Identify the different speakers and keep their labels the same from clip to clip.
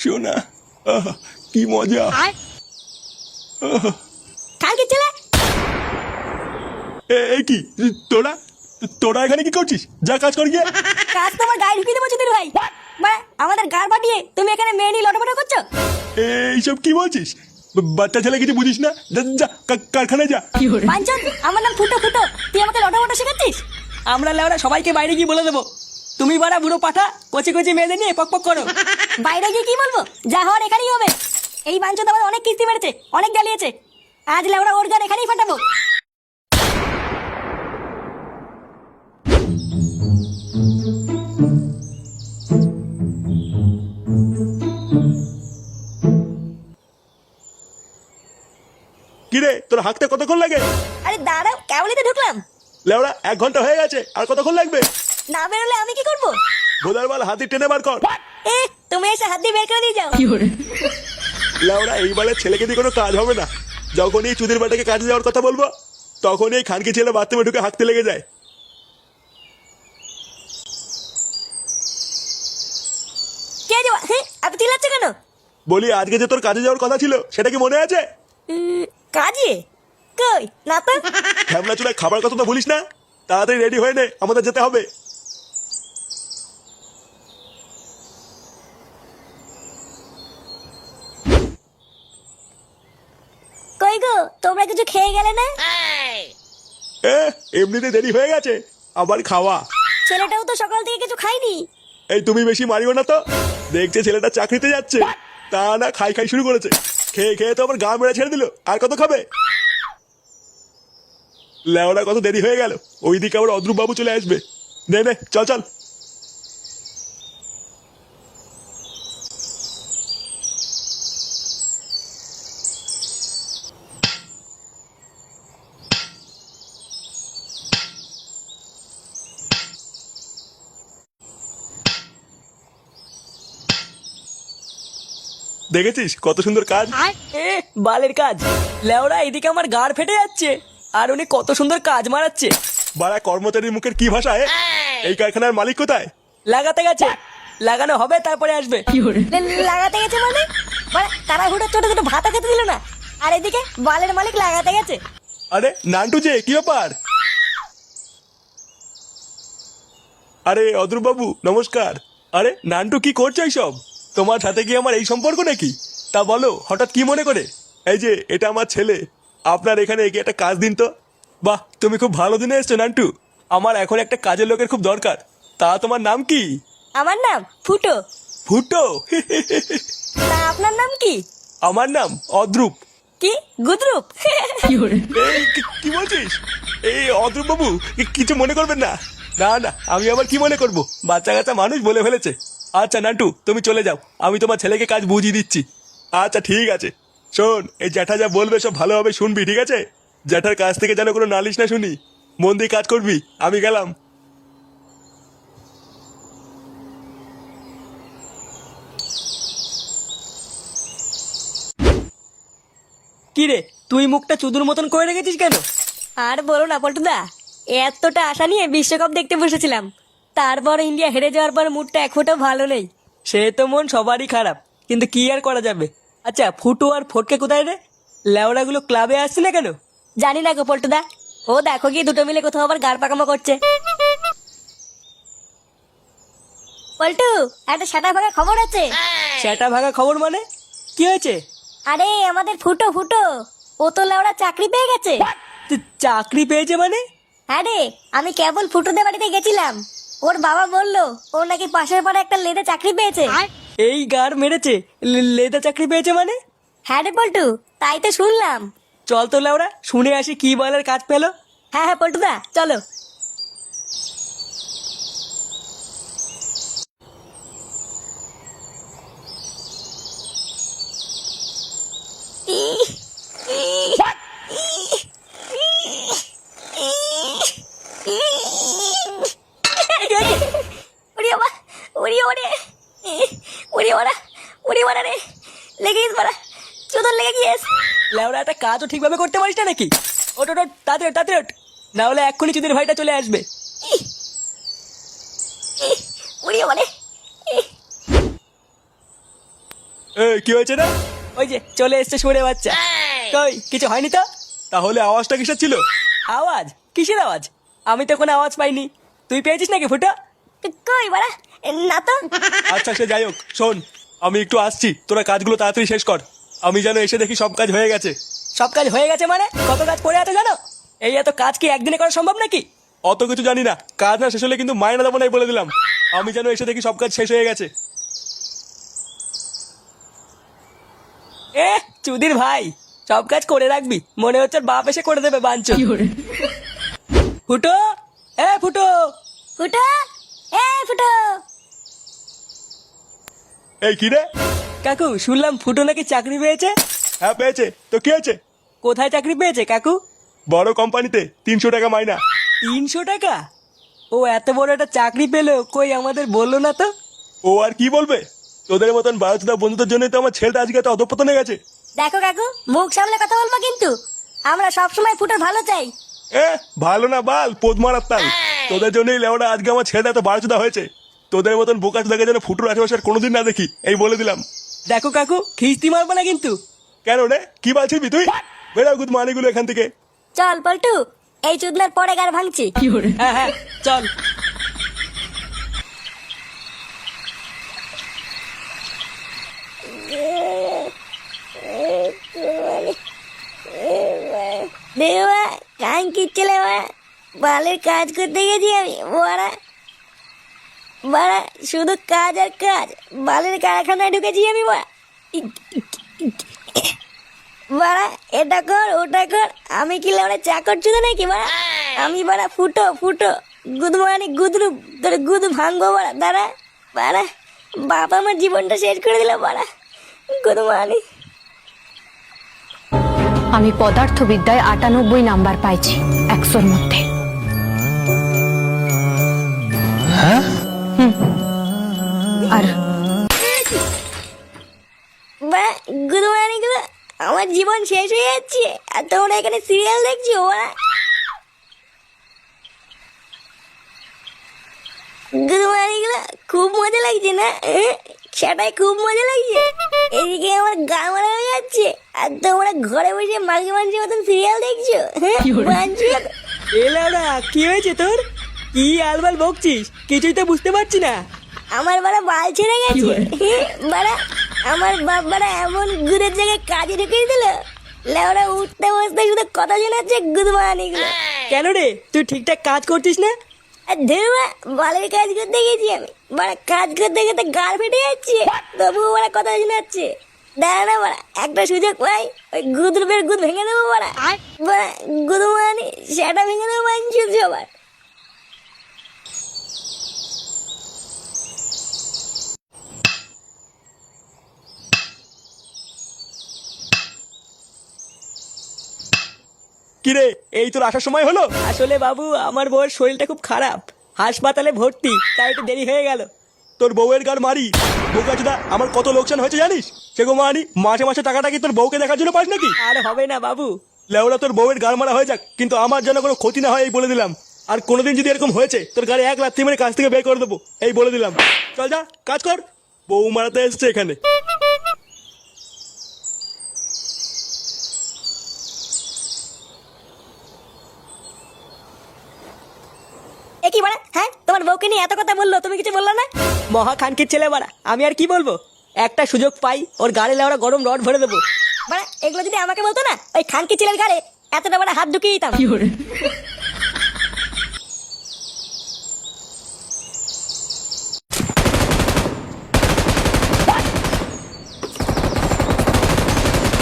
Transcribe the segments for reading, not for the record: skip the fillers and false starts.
Speaker 1: শোনা, কি মজা।
Speaker 2: কালকে চলে
Speaker 1: এই কি তোরা তোরা এখানে কি করছিস? যা কাজ কর গিয়ে।
Speaker 2: কাজ তোমার গায়ে ঢুকিয়ে দেবো চুদির ভাই। মানে আমাদের গাড় পাঠিয়ে তুমি এখানে মেয়ে নিয়ে লটপটা করছো।
Speaker 1: এইসব কি বলছিস? বাচ্চা ছেলে কিছু বুঝিস না? যা যা, কারখানায় যা।
Speaker 2: বাঞ্চন, আমার নাম ফুটো ফুটো, তুই আমাকে লটপটা শেখাচ্ছিস?
Speaker 3: আমরা লেওরা সবাইকে বাইরে গিয়ে বলে দেবো তুমি বাড়া বুড়ো পাঠা কচি কচি মেয়েদের নিয়ে পক পক করো।
Speaker 2: বাইরে গিয়ে কি বলবো? যা হওয়ার এখানেই হবে। এই বাঞ্চন আমাদের অনেক কিস্তি মেরেছে, অনেক জ্বালিয়েছে। আজ লেওড়া ওর গান এখানেই ফাটাবো।
Speaker 1: কিরে, তোর হাঁকতে কতক্ষণ লাগে?
Speaker 2: আরে দাঁড়াও, কেবলই তো ঢুকলাম।
Speaker 1: লেওড়া 1 ঘন্টা হয়ে গেছে, আর কতক্ষণ লাগবে?
Speaker 2: না বেরোলে আমি কি করবো?
Speaker 1: ভোদার মাল হাতি টেনে বার কর।
Speaker 2: তুমি এসে হাত দিয়ে বের করে দিয়ে যাও।
Speaker 1: লেওড়া এইবারে ছেলেকে দিয়ে কোনো কাজ হবে না। যখন এই চুদির বাটাকে কাজে যাওয়ার কথা বলবো, তখন এই খানকি ছেলে বাথরুমে ঢুকে হাঁকতে লেগে যায়।
Speaker 2: কে যাওয়া? হ্যাঁ, আপনি চিল্লাচ্ছে কেন?
Speaker 1: বলি, আজকে যে তোর কাজে যাওয়ার কথা ছিল, সেটা কি মনে আছে?
Speaker 2: কাজে? কই না তো।
Speaker 1: ঝামলা চুলা খাবার কথা তো বলিস না। তাড়াতাড়ি রেডি হয়ে নে, আমাদের যেতে হবে।
Speaker 2: কই গো, তোমরা কিছু খেয়ে গেলে না?
Speaker 1: এমনিতে দেরি হয়ে গেছে, আবার খাওয়া।
Speaker 2: ছেলেটাও তো সকাল থেকে কিছু খায়নি।
Speaker 1: এই তুমি বেশি মারিও না তো। দেখছে ছেলেটা চাকরিতে যাচ্ছে, তা না খাই খাই শুরু করেছে। খেয়ে খেয়ে তো আবার গা মেরে ছেড়ে দিল। আর কত খাবে? লেওরা কত দেরি হয়ে গেল, ওইদিকে আবার অদ্রুপ বাবু চলে আসবে। নে নে, চল চল। দেখেছিস কত সুন্দর কাজ?
Speaker 3: বালের কাজ। লেওরা এদিকে আমার গাড় ফেটে যাচ্ছে, আর উনি কত সুন্দর কাজ মারাচ্ছে।
Speaker 1: বাড়া কর্মচারীর মুখের কি ভাষা? এই কারখানার মালিক কোথায়?
Speaker 3: লাগাতে গেছে, লাগানো হবে তারপরে আসবে।
Speaker 2: লাগাতে গেছে মানে? তারা হুটো ছোট ছোট ভাতা খেতে দিল না, আর এদিকে বালের মালিক লাগাতে গেছে।
Speaker 1: আরে নান্টু যে, কি ব্যাপার? আরে অদ্রুপ বাবু নমস্কার। আরে নান্টু, কি করছো এইসব? তোমার সাথে কি আমার এই সম্পর্ক নাকি? তা বলো, হঠাৎ কি মনে করে? এই যে এটা আমার ছেলে, আপনার এখানে এগিয়ে একটা কাজ দিন তো। বাহ, তুমি খুব ভালো দিনে এসছো নান্টু। আমার এখন একটা কাজের লোকের খুব দরকার। তা তোমার নাম কি?
Speaker 2: আমার নাম ফুটো।
Speaker 1: ফুটো?
Speaker 2: তা আপনার নাম কি?
Speaker 1: আমার নাম অদ্রুপ।
Speaker 2: কি গুদরুপ?
Speaker 1: এই কি বলছিস? এই অদ্রুপ বাবু, কিছু মনে করবেন না। না না, আমি আবার কি মনে করব? বাচ্চা কাচ্চা মানুষ বলে ফেলেছে। আচ্ছা নান্টু, তুমি চলে যাও, আমি তোমার ছেলেকে কাজ বুঝিয়ে দিচ্ছি। আচ্ছা ঠিক আছে। শোন, এই জ্যাঠা যা বলবে সব ভালোভাবে শুনবি, ঠিক আছে? জ্যাঠার কাছ থেকে যেন কোনো নালিশ না শুনি। মন দিয়ে কাজ করবি। আমি গেলাম।
Speaker 3: কি রে, তুই মুখটা চুদুর মতন করে রেখেছিস কেন?
Speaker 2: আর বলো না পল্টুদা, এতটা আশা নিয়ে বিশ্বকাপ দেখতে বসেছিলাম, তারপর ইন্ডিয়া হেরে যাওয়ার পর মুডটা এক ফোঁটা ভালো নেই।
Speaker 3: সে তো মন সবারই খারাপ, কিন্তু কি আর করা যাবে। আচ্ছা ফুটু আর ফটকে কোথায় রে? লেওড়াগুলো ক্লাবে আসছে না কেন?
Speaker 2: জানি না গো পল্টুদা, ও দেখো গিয়ে দুটো মিলে কোথাও আবার গাড় পাকামো করছে। পল্টু, একটা সাদা ভাঙা খবর আছে।
Speaker 3: সেটা ভাঙা খবর মানে? কি হয়েছে?
Speaker 2: আরে আমাদের ফুটো ফুটো, ও তো লেওড়া চাকরি পেয়ে গেছে।
Speaker 3: চাকরি পেয়েছে মানে?
Speaker 2: হ্যাঁ রে, আমি কেবল ফুটোদের বাড়িতে গেছিলাম, ওর বাবা বললো ও নাকি পাশের পাড়ে একটা লেদে চাকরি পেয়েছে।
Speaker 3: এই গাড় মেরেছে? লেদা চাকরি পেয়েছে মানে?
Speaker 2: হ্যাঁ রে পল্টু, তাই তো শুনলাম।
Speaker 3: চল তো লেওড়া শুনে আসি কি বলার কাজ পেলো।
Speaker 2: হ্যাঁ হ্যাঁ পল্টুদা, চলো।
Speaker 3: লেওড়া একটা কাজও ঠিকভাবে করতে পারিস না নাকি? ওট ওট, তাড়াতাড়ি তাড়াতাড়ি ওঠ, না হলে এক্ষুনি চুদির ভাইটা চলে আসবে।
Speaker 1: কি হয়েছে না?
Speaker 3: ওই যে চলে এসছে শুনে বাচ্চা। কই কিছু হয়নি তো?
Speaker 1: তাহলে আওয়াজটা কিসের ছিল?
Speaker 3: আওয়াজ? কিসের আওয়াজ? আমি তো কোনো আওয়াজ পাইনি। তুই পেয়েছিস নাকি ফুটো?
Speaker 2: কই বাড়া, না তো।
Speaker 1: আচ্ছা সে যাই হোক, শোন আমি একটু আসছি, তোরা কাজগুলো তাড়াতাড়ি শেষ কর। আমি যেন এসে দেখি সব কাজ হয়ে গেছে।
Speaker 3: সব কাজ হয়ে গেছে মানে? কত কাজ পড়ে আছে জানো? এই এত কাজ কি একদিনে করা সম্ভব নাকি?
Speaker 1: অত কিছু জানি না, কাজ না শেষ হলে কিন্তু মাইনা দেবো নাই বলে দিলাম। আমি যেন এসে দেখি সব কাজ শেষ হয়ে গেছে।
Speaker 3: এ চুদির ভাই, সব কাজ করে রাখবি, মনে হচ্ছে ওর বাপ এসে করে দেবে বাঞ্চো। ফুটো, এ ফুটো।
Speaker 2: ফুটো, এ ফুটো।
Speaker 1: এই কি রে?
Speaker 3: কাকু শুনলাম ফুটো নাকি চাকরি পেয়েছে।
Speaker 1: হ্যাঁ পেয়েছে, তো কি হয়েছে?
Speaker 3: কোথায় চাকরি পেয়েছে কাকু?
Speaker 1: বড় কোম্পানিতে, 300 টাকা মাইনা।
Speaker 3: 300 টাকা? ও এত বড় একটা চাকরি পেলো, কই আমাদের বললো না তো।
Speaker 1: ও আর কি বলবে, তোদের মতন বারোটা বন্ধুদের জন্যই তো আমার ছেলেটা আজকে এত অধঃপতনে গেছে।
Speaker 2: দেখো কাকু, মুখ সামলে কথা বলবো কিন্তু। আমরা সবসময় ফুটোর ভালো চাই।
Speaker 1: ভালো না বাল, পোদ মারার তাল। তোদের জন্যই লেওড়া আজকে আমার ছেলেটা এত বারোচুদা হয়েছে। তোদের মতন বোকা চোদাকে যেন ফুটুর আশেপাশে আর কোনোদিন না দেখি, এই বলে দিলাম।
Speaker 3: দেখো কাকু, খিস্তি মারবো না কিন্তু।
Speaker 1: কেন রে, কি বলছিস তুই? বেরাও গুদ মানিগুলো এখান থেকে।
Speaker 2: চল পল্টু, এই চুদলার পরে গার ভাঙছি।
Speaker 3: হ্যাঁ হ্যাঁ চল।
Speaker 2: দেওয়া কান কিচ্ছেলে বালের কাজ করতে গেছি আমি। বাড়া বাড়া শুধু কাজ আর কাজ, বালের কারখানায় ঢুকেছি আমি। বাড়া এটা কর ওটা কর, আমি কি লেওড়া চাকর চুদে নাকি বাড়া? আমি বাড়া ফুটো ফুটো গুদ মানে গুদরু, তোর গুদ ভাঙবো বাড়া। দাঁড়া বাড়া, বাবা আমার জীবনটা শেষ করে দিল বাড়া, গুদ মানে।
Speaker 4: আমি পদার্থবিদ্যায় ৯৮ নাম্বার পাইছি ১০০-র মধ্যে। আর
Speaker 2: বা গুড মর্নিং গুলো, আমার জীবন শেষ হয়ে যাচ্ছে আর তোমরা এখানে সিরিয়াল দেখছো ওরা। গুড মর্নিং গুলো, খুব মজা লাগছে না? সেটাই খুব মজা লাগছে। এদিকে আমার গা মারা হয়ে যাচ্ছে আর তোমরা ঘরে বসে মাঝে মাঝে মতন সিরিয়াল দেখছো।
Speaker 3: এলাউড়া কি হয়েছে তোর? কি আলবাল বকছিস? কিছুই তো বুঝতে পারছি না।
Speaker 2: আমার বাড়া বাল ছেড়ে গেছে বাড়া। আমার বাপ বাড়া এমন গুড়ের জায়গায় কাজে ঢুকিয়ে দিল, লেওরা উঠতে বসতে শুধু কথা শোনাচ্ছে গুদ মারানি গুলো।
Speaker 3: কেন রে, তুই ঠিকঠাক কাজ করছিস না?
Speaker 2: আর ধরবা বালের কাজ করতে গেছি আমি, বাড়া কাজ করতে করতে গাল ফেটে যাচ্ছে, তবুও বাড়া কথা শোনাচ্ছে। দাঁড়া না বাড়া, একটা সুযোগ পাই ওই গুদরুপের গুদ ভেঙে দেবো বাড়া। বাড়া গুদ মারানি সেটা ভেঙে দেবো মানছি সবার।
Speaker 1: কিরে, এই তোর আসার সময় হলো?
Speaker 3: আসলে বাবু আমার বউয়ের শরীরটা খুব খারাপ, হাসপাতালে ভর্তি, তাই একটু দেরি হয়ে গেল।
Speaker 1: তোর বউয়ের গার মারি বোকাচোদা, আমার কত লোকসান হয়েছে জানিস? সে গো মানি, মাসে মাসে টাকাটা কি তোর বউকে দেখার জন্য পাস নাকি?
Speaker 3: আর হবে না বাবু।
Speaker 1: লেওরা তোর বউয়ের গার মারা হয়ে যাক, কিন্তু আমার যেন কোনো ক্ষতি না হয় এই বলে দিলাম। আর কোনোদিন যদি এরকম হয়েছে তোর গাড়ি ১ লাথি মেরে কাজ থেকে বের করে দেবো, এই বলে দিলাম। চল যা কাজ কর, বউ মারাতে এসছে এখানে।
Speaker 2: এ কি বাড়া, হ্যাঁ তোমার বউকে নিয়ে এত কথা বললো, তুমি কিছু বললো না?
Speaker 3: মহা খানকির ছেলে বাড়া, আমি আর কি বলবো? একটা সুযোগ পাই ওর গাড়ি লেওড়া গরম রড ভরে দেবো।
Speaker 2: বাড়া এগুলো যদি আমাকে বলতো না, ওই খানকি ছেলের ঘাড়ে এতটা বড় হাত ঢুকিয়ে দিতাম।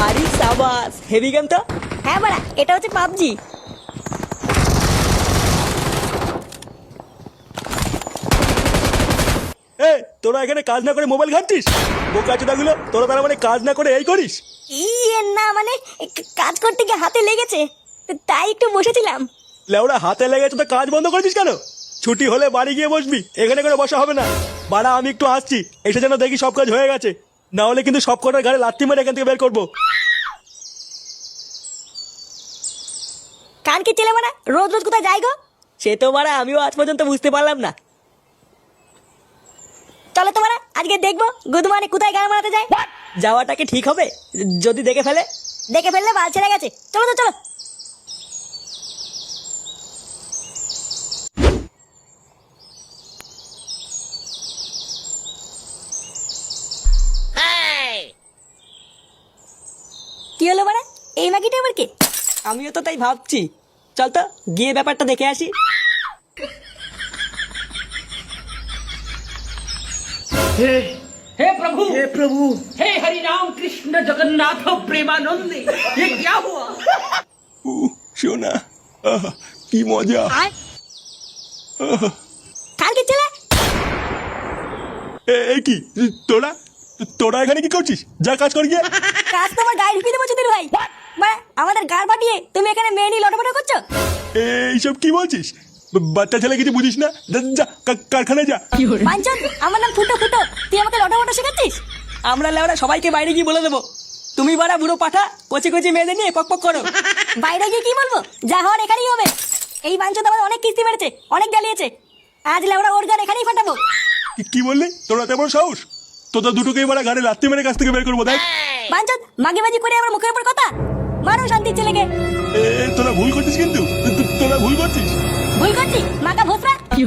Speaker 3: আরে সাবাস, হেভি গেম তো।
Speaker 2: হ্যাঁ বাড়া, এটা হচ্ছে পাবজি।
Speaker 1: তোরা এখানে কাজ না করে মোবাইল ঘাঁটছিস? বোকাচোদা গুলো, তোরা তার মানে কাজ না করে এই করিস?
Speaker 2: না মানে কাজ করতে গিয়ে হাতে লেগেছে, তাই একটু বসেছিলাম।
Speaker 1: লেওরা হাতে লেগেছে তো কাজ বন্ধ করেছিস কেন? ছুটি হলে বাড়ি গিয়ে বসবি, এখানে করে বসা হবে না। বাড়া আমি একটু আসছি, এসে যেন দেখি সব কাজ হয়ে গেছে, না হলে কিন্তু সব কটার গাড়ি লাথি মেরে এখান থেকে বের করবো।
Speaker 2: খানকি ছেলে বাড়া রোজ রোজ কোথায় যাই গো?
Speaker 3: সে তো বাড়া আমিও আজ পর্যন্ত বুঝতে পারলাম না।
Speaker 2: চলো তো বাড়া আজকে দেখবো গুদমানি কোথায় গান মারাতে যায়।
Speaker 3: যাওয়াটা কি ঠিক হবে যদি দেখে ফেলে?
Speaker 2: দেখে ফেললে বাল ছেড়ে গেছে, চলো তো চলো। কি হলো মানে? এই মাগিটা আবার কে?
Speaker 3: আমিও তো তাই ভাবছি। চল তো গিয়ে ব্যাপারটা দেখে আসি।
Speaker 5: हे प्रभु हे हरि राम कृष्ण जगन्नाथ प्रेमानंद ये क्या हुआ?
Speaker 1: শোনা, কি মজা।
Speaker 2: কালকে ছেলে
Speaker 1: এই কি তোরা তোরা এখানে কি করছিস? যা কাজ কর গিয়ে।
Speaker 2: কাজ তোমার গায়ে ঢুকিয়ে দেবো চুদির ভাই। মানে আমাদের গাড় ফাটিয়ে তুমি এখানে মেয়ে নিয়ে লটপট করছো?
Speaker 1: এইসব কি বলছিস? বাচ্চা ছেলে কিছু বুঝিস না? যা, যা কারখানায় যা।
Speaker 2: বাঞ্চন, আমার নাম ফুটো ফুটো, তুই আমাকে লটপট শেখাচ্ছিস?
Speaker 3: আমরা লেওরা সবাইকে বাইরে গিয়ে বলে দেবো তুমি বাড়া বুড়ো পাঠা কচি কচি মেয়েদের নিয়ে পক পক করো।
Speaker 2: বাইরে গিয়ে কি বলবো? যা হওয়ার এখানেই হবে। এই বাঞ্চন আমাদের অনেক কিস্তি মেরেছে, অনেক জ্বালিয়েছে। আজ লেওড়া ওর গান এখানেই ফাটাবো।
Speaker 1: কি বললি? তোরা এত বড় সাহস? তোদের দুটোকে এবার গাড়ি লাত্তি মেরে কাছ থেকে বের করবো, দেখ।
Speaker 2: বাঞ্চন মাগিবাজি করে আমার মুখের উপর কথা মারো শান্তির ছেলেকে।
Speaker 1: তোরা ভুল করছিস, কিন্তু তোরা ভুল করছিস।
Speaker 2: ভুল করছি মাকা ভোসরা।
Speaker 1: কি